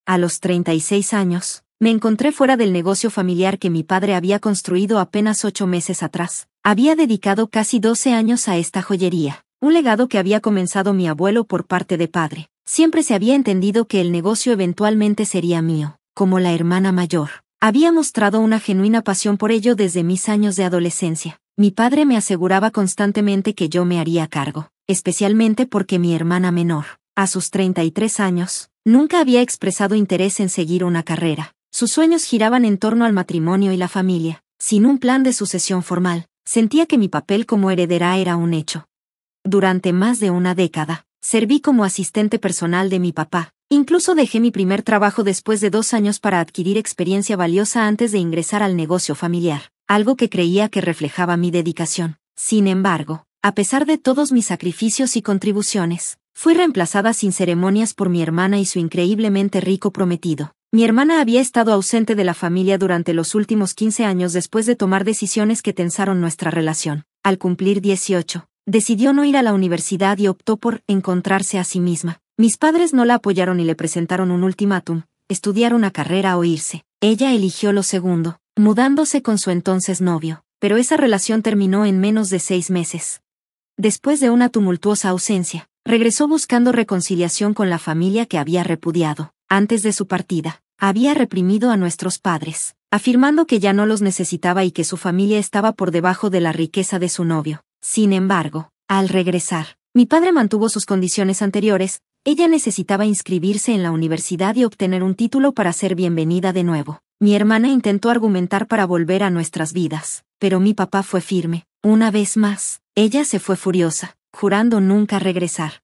A los 36 años, me encontré fuera del negocio familiar que mi padre había construido apenas 8 meses atrás. Había dedicado casi 12 años a esta joyería, un legado que había comenzado mi abuelo por parte de padre. Siempre se había entendido que el negocio eventualmente sería mío. Como la hermana mayor, había mostrado una genuina pasión por ello desde mis años de adolescencia. Mi padre me aseguraba constantemente que yo me haría cargo, especialmente porque mi hermana menor, a sus 33 años, nunca había expresado interés en seguir una carrera. Sus sueños giraban en torno al matrimonio y la familia. Sin un plan de sucesión formal, sentía que mi papel como heredera era un hecho. Durante más de una década, serví como asistente personal de mi papá. Incluso dejé mi primer trabajo después de 2 años para adquirir experiencia valiosa antes de ingresar al negocio familiar, algo que creía que reflejaba mi dedicación. Sin embargo, a pesar de todos mis sacrificios y contribuciones, fui reemplazada sin ceremonias por mi hermana y su increíblemente rico prometido. Mi hermana había estado ausente de la familia durante los últimos 15 años después de tomar decisiones que tensaron nuestra relación. Al cumplir 18, decidió no ir a la universidad y optó por encontrarse a sí misma. Mis padres no la apoyaron y le presentaron un ultimátum: estudiar una carrera o irse. Ella eligió lo segundo, mudándose con su entonces novio, pero esa relación terminó en menos de 6 meses. Después de una tumultuosa ausencia, regresó buscando reconciliación con la familia que había repudiado. Antes de su partida, había reprimido a nuestros padres, afirmando que ya no los necesitaba y que su familia estaba por debajo de la riqueza de su novio. Sin embargo, al regresar, mi padre mantuvo sus condiciones anteriores. Ella necesitaba inscribirse en la universidad y obtener un título para ser bienvenida de nuevo. Mi hermana intentó argumentar para volver a nuestras vidas, pero mi papá fue firme. Una vez más, ella se fue furiosa, jurando nunca regresar.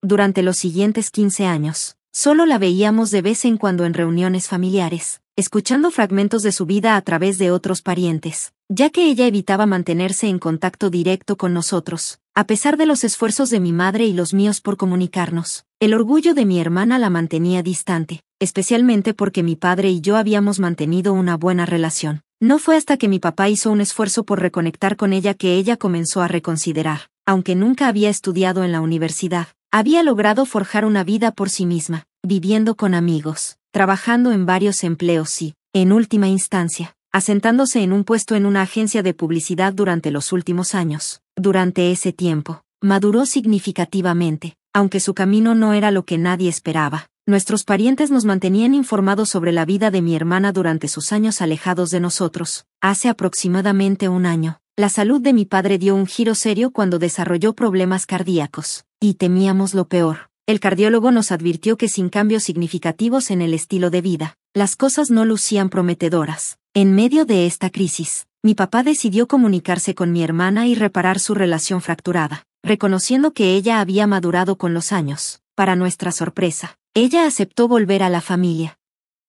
Durante los siguientes 15 años, solo la veíamos de vez en cuando en reuniones familiares, escuchando fragmentos de su vida a través de otros parientes, ya que ella evitaba mantenerse en contacto directo con nosotros. A pesar de los esfuerzos de mi madre y los míos por comunicarnos, el orgullo de mi hermana la mantenía distante, especialmente porque mi padre y yo habíamos mantenido una buena relación. No fue hasta que mi papá hizo un esfuerzo por reconectar con ella que ella comenzó a reconsiderar. Aunque nunca había estudiado en la universidad, había logrado forjar una vida por sí misma, viviendo con amigos, trabajando en varios empleos y, en última instancia, asentándose en un puesto en una agencia de publicidad durante los últimos años. Durante ese tiempo, maduró significativamente, aunque su camino no era lo que nadie esperaba. Nuestros parientes nos mantenían informados sobre la vida de mi hermana durante sus años alejados de nosotros. Hace aproximadamente un año, la salud de mi padre dio un giro serio cuando desarrolló problemas cardíacos, y temíamos lo peor. El cardiólogo nos advirtió que sin cambios significativos en el estilo de vida, las cosas no lucían prometedoras. En medio de esta crisis, mi papá decidió comunicarse con mi hermana y reparar su relación fracturada, reconociendo que ella había madurado con los años. Para nuestra sorpresa, ella aceptó volver a la familia.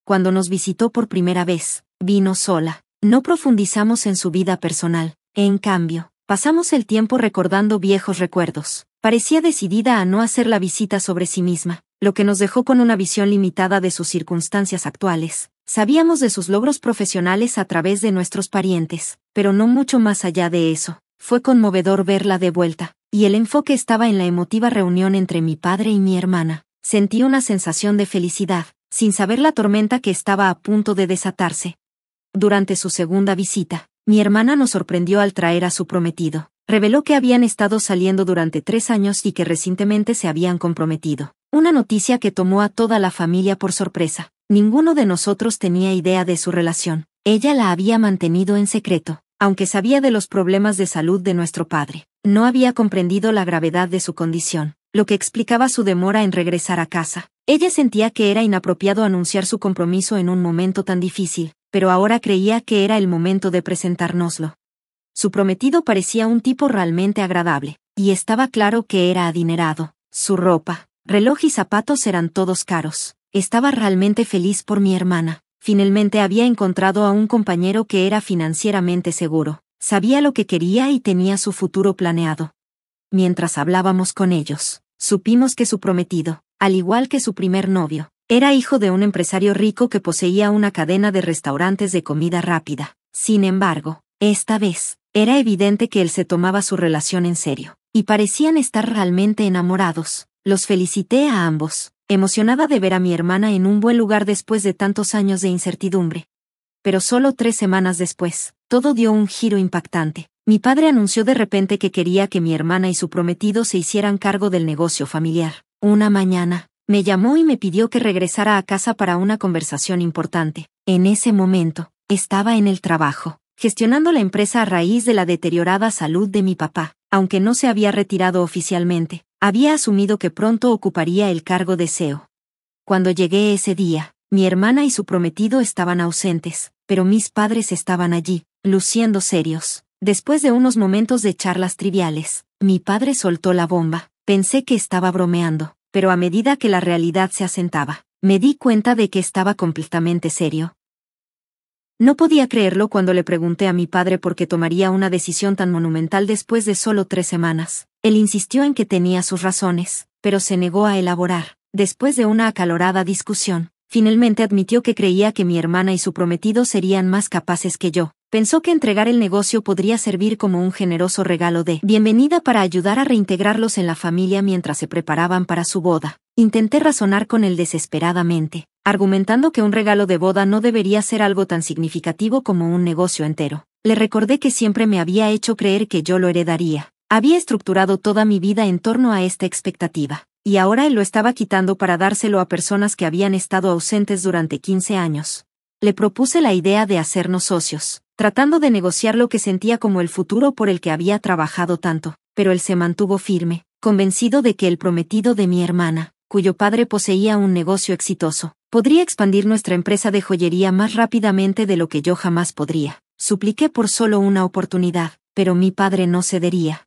Cuando nos visitó por primera vez, vino sola. No profundizamos en su vida personal. En cambio, pasamos el tiempo recordando viejos recuerdos. Parecía decidida a no hacer la visita sobre sí misma, lo que nos dejó con una visión limitada de sus circunstancias actuales. Sabíamos de sus logros profesionales a través de nuestros parientes, pero no mucho más allá de eso. Fue conmovedor verla de vuelta, y el enfoque estaba en la emotiva reunión entre mi padre y mi hermana. Sentí una sensación de felicidad, sin saber la tormenta que estaba a punto de desatarse. Durante su segunda visita, mi hermana nos sorprendió al traer a su prometido. Reveló que habían estado saliendo durante 3 años y que recientemente se habían comprometido. Una noticia que tomó a toda la familia por sorpresa. Ninguno de nosotros tenía idea de su relación. Ella la había mantenido en secreto, aunque sabía de los problemas de salud de nuestro padre. No había comprendido la gravedad de su condición, lo que explicaba su demora en regresar a casa. Ella sentía que era inapropiado anunciar su compromiso en un momento tan difícil, pero ahora creía que era el momento de presentárnoslo. Su prometido parecía un tipo realmente agradable, y estaba claro que era adinerado. Su ropa, reloj y zapatos eran todos caros. Estaba realmente feliz por mi hermana. Finalmente había encontrado a un compañero que era financieramente seguro. Sabía lo que quería y tenía su futuro planeado. Mientras hablábamos con ellos, supimos que su prometido, al igual que su primer novio, era hijo de un empresario rico que poseía una cadena de restaurantes de comida rápida. Sin embargo, esta vez, era evidente que él se tomaba su relación en serio, y parecían estar realmente enamorados. Los felicité a ambos, emocionada de ver a mi hermana en un buen lugar después de tantos años de incertidumbre. Pero solo 3 semanas después, todo dio un giro impactante. Mi padre anunció de repente que quería que mi hermana y su prometido se hicieran cargo del negocio familiar. Una mañana, me llamó y me pidió que regresara a casa para una conversación importante. En ese momento, estaba en el trabajo, gestionando la empresa a raíz de la deteriorada salud de mi papá. Aunque no se había retirado oficialmente, había asumido que pronto ocuparía el cargo de CEO. Cuando llegué ese día, mi hermana y su prometido estaban ausentes, pero mis padres estaban allí, luciendo serios. Después de unos momentos de charlas triviales, mi padre soltó la bomba. Pensé que estaba bromeando, pero a medida que la realidad se asentaba, me di cuenta de que estaba completamente serio. No podía creerlo cuando le pregunté a mi padre por qué tomaría una decisión tan monumental después de solo 3 semanas. Él insistió en que tenía sus razones, pero se negó a elaborar. Después de una acalorada discusión, finalmente admitió que creía que mi hermana y su prometido serían más capaces que yo. Pensó que entregar el negocio podría servir como un generoso regalo de bienvenida para ayudar a reintegrarlos en la familia mientras se preparaban para su boda. Intenté razonar con él desesperadamente, argumentando que un regalo de boda no debería ser algo tan significativo como un negocio entero. Le recordé que siempre me había hecho creer que yo lo heredaría. Había estructurado toda mi vida en torno a esta expectativa, y ahora él lo estaba quitando para dárselo a personas que habían estado ausentes durante 15 años. Le propuse la idea de hacernos socios, tratando de negociar lo que sentía como el futuro por el que había trabajado tanto, pero él se mantuvo firme, convencido de que el prometido de mi hermana, cuyo padre poseía un negocio exitoso, podría expandir nuestra empresa de joyería más rápidamente de lo que yo jamás podría. Supliqué por solo una oportunidad, pero mi padre no cedería.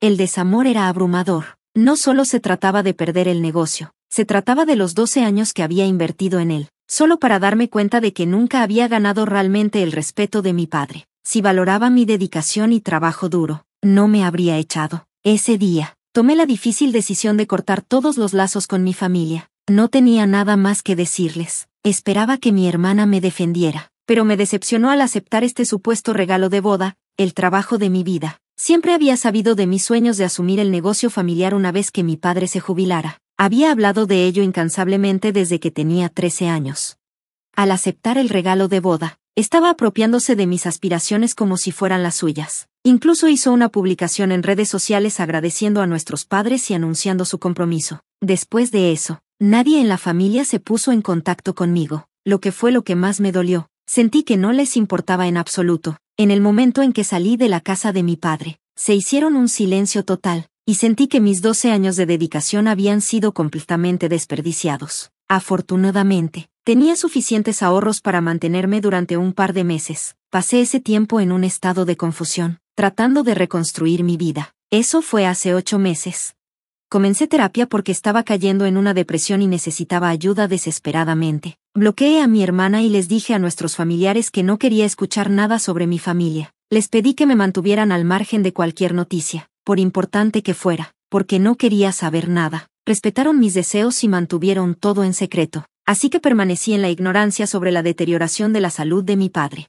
El desamor era abrumador. No solo se trataba de perder el negocio, se trataba de los 12 años que había invertido en él, solo para darme cuenta de que nunca había ganado realmente el respeto de mi padre. Si valoraba mi dedicación y trabajo duro, no me habría echado. Ese día, tomé la difícil decisión de cortar todos los lazos con mi familia. No tenía nada más que decirles. Esperaba que mi hermana me defendiera, pero me decepcionó al aceptar este supuesto regalo de boda, el trabajo de mi vida. Siempre había sabido de mis sueños de asumir el negocio familiar una vez que mi padre se jubilara. Había hablado de ello incansablemente desde que tenía 13 años. Al aceptar el regalo de boda, estaba apropiándose de mis aspiraciones como si fueran las suyas. Incluso hizo una publicación en redes sociales agradeciendo a nuestros padres y anunciando su compromiso. Después de eso, nadie en la familia se puso en contacto conmigo, lo que fue lo que más me dolió. Sentí que no les importaba en absoluto. En el momento en que salí de la casa de mi padre, se hicieron un silencio total, y sentí que mis 12 años de dedicación habían sido completamente desperdiciados. Afortunadamente, tenía suficientes ahorros para mantenerme durante un par de meses. Pasé ese tiempo en un estado de confusión, tratando de reconstruir mi vida. Eso fue hace 8 meses. Comencé terapia porque estaba cayendo en una depresión y necesitaba ayuda desesperadamente. Bloqueé a mi hermana y les dije a nuestros familiares que no quería escuchar nada sobre mi familia. Les pedí que me mantuvieran al margen de cualquier noticia, por importante que fuera, porque no quería saber nada. Respetaron mis deseos y mantuvieron todo en secreto, así que permanecí en la ignorancia sobre la deterioración de la salud de mi padre.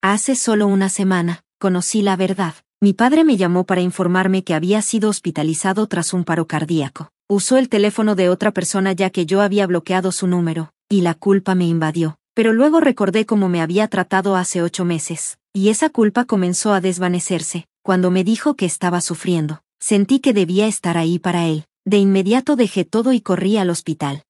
Hace solo una semana, conocí la verdad. Mi padre me llamó para informarme que había sido hospitalizado tras un paro cardíaco. Usó el teléfono de otra persona ya que yo había bloqueado su número, y la culpa me invadió. Pero luego recordé cómo me había tratado hace 8 meses, y esa culpa comenzó a desvanecerse. Cuando me dijo que estaba sufriendo, sentí que debía estar ahí para él. De inmediato dejé todo y corrí al hospital.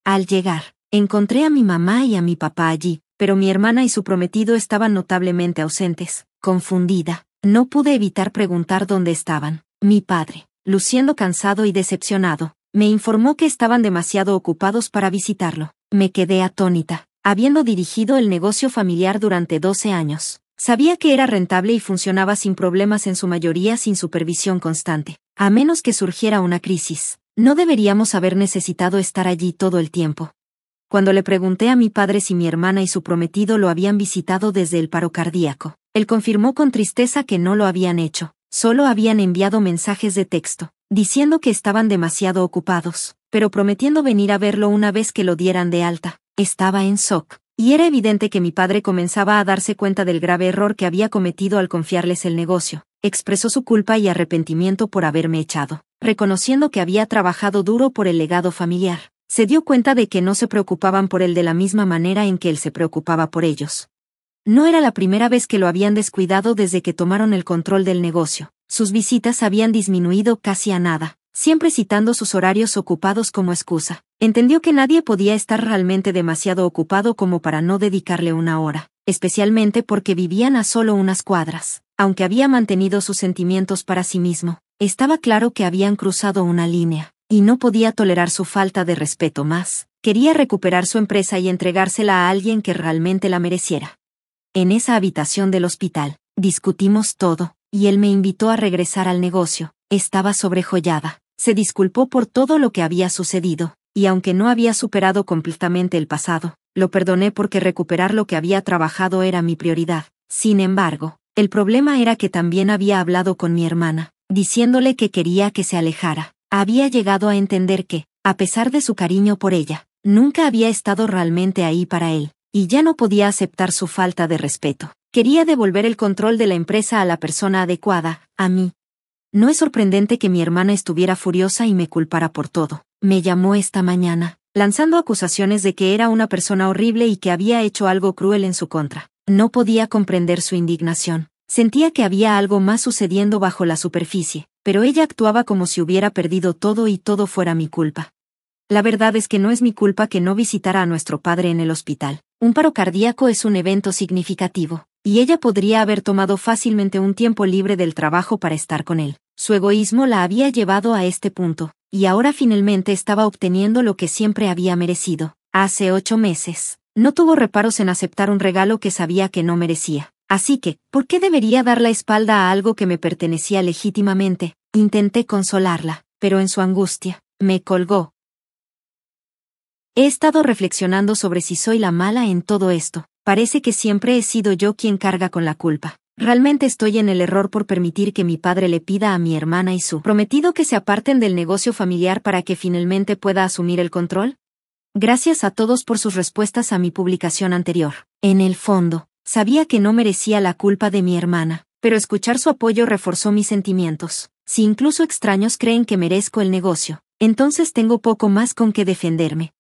Al llegar, encontré a mi mamá y a mi papá allí, pero mi hermana y su prometido estaban notablemente ausentes. Confundida, no pude evitar preguntar dónde estaban. Mi padre, luciendo cansado y decepcionado, me informó que estaban demasiado ocupados para visitarlo. Me quedé atónita. Habiendo dirigido el negocio familiar durante 12 años, sabía que era rentable y funcionaba sin problemas en su mayoría sin supervisión constante. A menos que surgiera una crisis, no deberíamos haber necesitado estar allí todo el tiempo. Cuando le pregunté a mi padre si mi hermana y su prometido lo habían visitado desde el paro cardíaco, él confirmó con tristeza que no lo habían hecho, solo habían enviado mensajes de texto, diciendo que estaban demasiado ocupados, pero prometiendo venir a verlo una vez que lo dieran de alta. Estaba en shock, y era evidente que mi padre comenzaba a darse cuenta del grave error que había cometido al confiarles el negocio. Expresó su culpa y arrepentimiento por haberme echado, reconociendo que había trabajado duro por el legado familiar. Se dio cuenta de que no se preocupaban por él de la misma manera en que él se preocupaba por ellos. No era la primera vez que lo habían descuidado desde que tomaron el control del negocio. Sus visitas habían disminuido casi a nada, siempre citando sus horarios ocupados como excusa. Entendió que nadie podía estar realmente demasiado ocupado como para no dedicarle una hora, especialmente porque vivían a solo unas cuadras. Aunque había mantenido sus sentimientos para sí mismo, estaba claro que habían cruzado una línea, y no podía tolerar su falta de respeto más. Quería recuperar su empresa y entregársela a alguien que realmente la mereciera. En esa habitación del hospital, discutimos todo, y él me invitó a regresar al negocio. Estaba sobrejoyada. Se disculpó por todo lo que había sucedido, y aunque no había superado completamente el pasado, lo perdoné porque recuperar lo que había trabajado era mi prioridad. Sin embargo, el problema era que también había hablado con mi hermana, diciéndole que quería que se alejara. Había llegado a entender que, a pesar de su cariño por ella, nunca había estado realmente ahí para él, y ya no podía aceptar su falta de respeto. Quería devolver el control de la empresa a la persona adecuada, a mí. No es sorprendente que mi hermana estuviera furiosa y me culpara por todo. Me llamó esta mañana, lanzando acusaciones de que era una persona horrible y que había hecho algo cruel en su contra. No podía comprender su indignación. Sentía que había algo más sucediendo bajo la superficie, pero ella actuaba como si hubiera perdido todo y todo fuera mi culpa. La verdad es que no es mi culpa que no visitara a nuestro padre en el hospital. Un paro cardíaco es un evento significativo, y ella podría haber tomado fácilmente un tiempo libre del trabajo para estar con él. Su egoísmo la había llevado a este punto, y ahora finalmente estaba obteniendo lo que siempre había merecido. Hace 8 meses, no tuvo reparos en aceptar un regalo que sabía que no merecía. Así que, ¿por qué debería dar la espalda a algo que me pertenecía legítimamente? Intenté consolarla, pero en su angustia, me colgó. He estado reflexionando sobre si soy la mala en todo esto. Parece que siempre he sido yo quien carga con la culpa. ¿Realmente estoy en el error por permitir que mi padre le pida a mi hermana y su prometido que se aparten del negocio familiar para que finalmente pueda asumir el control? Gracias a todos por sus respuestas a mi publicación anterior. En el fondo, sabía que no merecía la culpa de mi hermana, pero escuchar su apoyo reforzó mis sentimientos. Si incluso extraños creen que merezco el negocio, entonces tengo poco más con qué defenderme.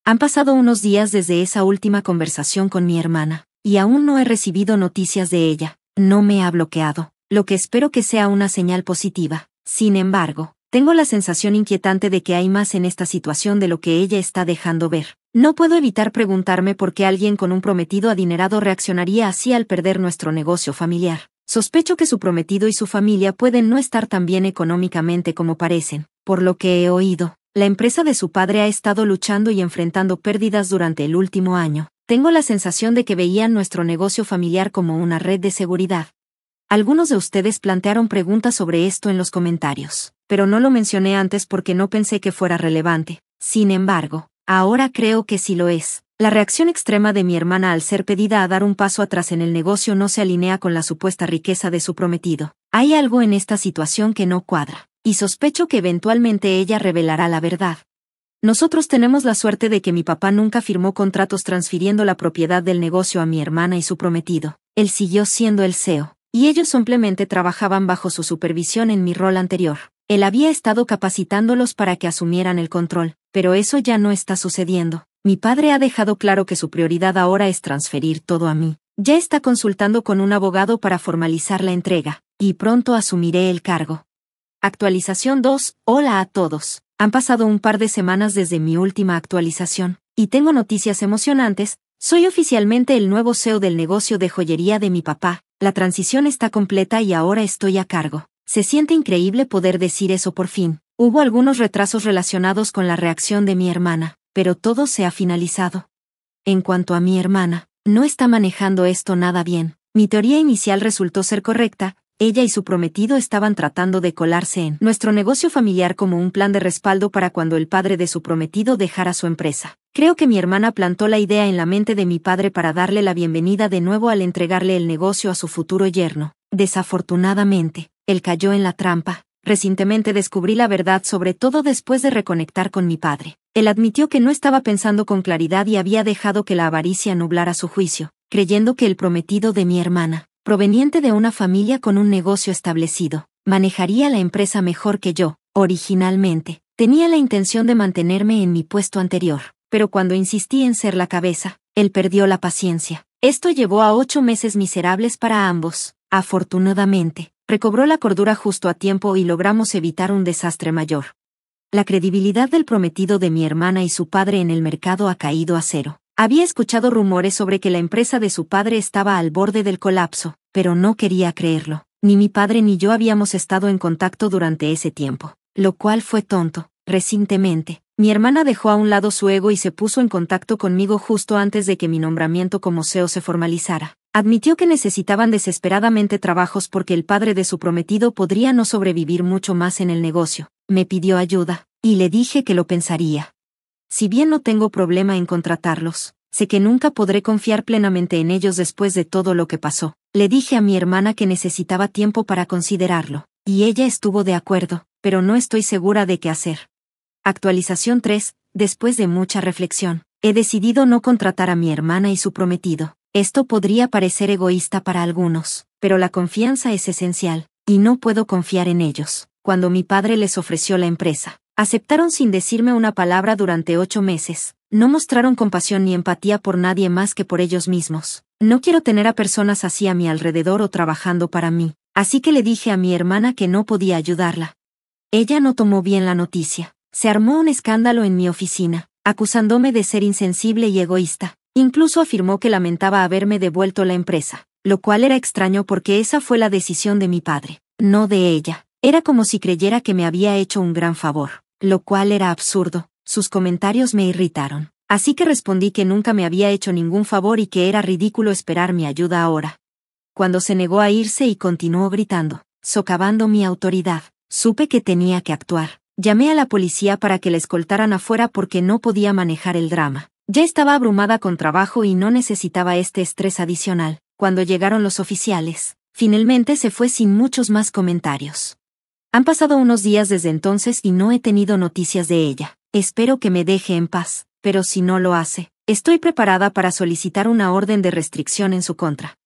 Han pasado unos días desde esa última conversación con mi hermana, y aún no he recibido noticias de ella. No me ha bloqueado, lo que espero que sea una señal positiva. Sin embargo, tengo la sensación inquietante de que hay más en esta situación de lo que ella está dejando ver. No puedo evitar preguntarme por qué alguien con un prometido adinerado reaccionaría así al perder nuestro negocio familiar. Sospecho que su prometido y su familia pueden no estar tan bien económicamente como parecen. Por lo que he oído, la empresa de su padre ha estado luchando y enfrentando pérdidas durante el último año. Tengo la sensación de que veían nuestro negocio familiar como una red de seguridad. Algunos de ustedes plantearon preguntas sobre esto en los comentarios, pero no lo mencioné antes porque no pensé que fuera relevante. Sin embargo, ahora creo que sí lo es. La reacción extrema de mi hermana al ser pedida a dar un paso atrás en el negocio no se alinea con la supuesta riqueza de su prometido. Hay algo en esta situación que no cuadra, y sospecho que eventualmente ella revelará la verdad. Nosotros tenemos la suerte de que mi papá nunca firmó contratos transfiriendo la propiedad del negocio a mi hermana y su prometido. Él siguió siendo el CEO, y ellos simplemente trabajaban bajo su supervisión en mi rol anterior. Él había estado capacitándolos para que asumieran el control, pero eso ya no está sucediendo. Mi padre ha dejado claro que su prioridad ahora es transferir todo a mí. Ya está consultando con un abogado para formalizar la entrega, y pronto asumiré el cargo. Actualización 2. Hola a todos. Han pasado un par de semanas desde mi última actualización, y tengo noticias emocionantes. Soy oficialmente el nuevo CEO del negocio de joyería de mi papá. La transición está completa y ahora estoy a cargo. Se siente increíble poder decir eso por fin. Hubo algunos retrasos relacionados con la reacción de mi hermana, pero todo se ha finalizado. En cuanto a mi hermana, no está manejando esto nada bien. Mi teoría inicial resultó ser correcta. Ella y su prometido estaban tratando de colarse en nuestro negocio familiar como un plan de respaldo para cuando el padre de su prometido dejara su empresa. Creo que mi hermana plantó la idea en la mente de mi padre para darle la bienvenida de nuevo al entregarle el negocio a su futuro yerno. Desafortunadamente, él cayó en la trampa. Recientemente descubrí la verdad sobre todo después de reconectar con mi padre. Él admitió que no estaba pensando con claridad y había dejado que la avaricia nublara su juicio, creyendo que el prometido de mi hermana, proveniente de una familia con un negocio establecido, manejaría la empresa mejor que yo. Originalmente, Tenía la intención de mantenerme en mi puesto anterior, pero cuando insistí en ser la cabeza, él perdió la paciencia. Esto llevó a 8 meses miserables para ambos. Afortunadamente, recobró la cordura justo a tiempo y logramos evitar un desastre mayor. La credibilidad del prometido de mi hermana y su padre en el mercado ha caído a cero. Había escuchado rumores sobre que la empresa de su padre estaba al borde del colapso, pero no quería creerlo. Ni mi padre ni yo habíamos estado en contacto durante ese tiempo, lo cual fue tonto. Recientemente, mi hermana dejó a un lado su ego y se puso en contacto conmigo justo antes de que mi nombramiento como CEO se formalizara. Admitió que necesitaban desesperadamente trabajos porque el padre de su prometido podría no sobrevivir mucho más en el negocio. Me pidió ayuda, y le dije que lo pensaría. Si bien no tengo problema en contratarlos, sé que nunca podré confiar plenamente en ellos después de todo lo que pasó. Le dije a mi hermana que necesitaba tiempo para considerarlo, y ella estuvo de acuerdo, pero no estoy segura de qué hacer. Actualización 3. Después de mucha reflexión, he decidido no contratar a mi hermana y su prometido. Esto podría parecer egoísta para algunos, pero la confianza es esencial, y no puedo confiar en ellos. Cuando mi padre les ofreció la empresa, aceptaron sin decirme una palabra durante 8 meses. No mostraron compasión ni empatía por nadie más que por ellos mismos. No quiero tener a personas así a mi alrededor o trabajando para mí, así que le dije a mi hermana que no podía ayudarla. Ella no tomó bien la noticia. Se armó un escándalo en mi oficina, acusándome de ser insensible y egoísta. Incluso afirmó que lamentaba haberme devuelto la empresa, lo cual era extraño porque esa fue la decisión de mi padre, no de ella. Era como si creyera que me había hecho un gran favor, lo cual era absurdo. Sus comentarios me irritaron, así que respondí que nunca me había hecho ningún favor y que era ridículo esperar mi ayuda ahora. Cuando se negó a irse y continuó gritando, socavando mi autoridad, supe que tenía que actuar. Llamé a la policía para que la escoltaran afuera porque no podía manejar el drama. Ya estaba abrumada con trabajo y no necesitaba este estrés adicional. Cuando llegaron los oficiales, finalmente se fue sin muchos más comentarios. Han pasado unos días desde entonces y no he tenido noticias de ella. Espero que me deje en paz, pero si no lo hace, estoy preparada para solicitar una orden de restricción en su contra.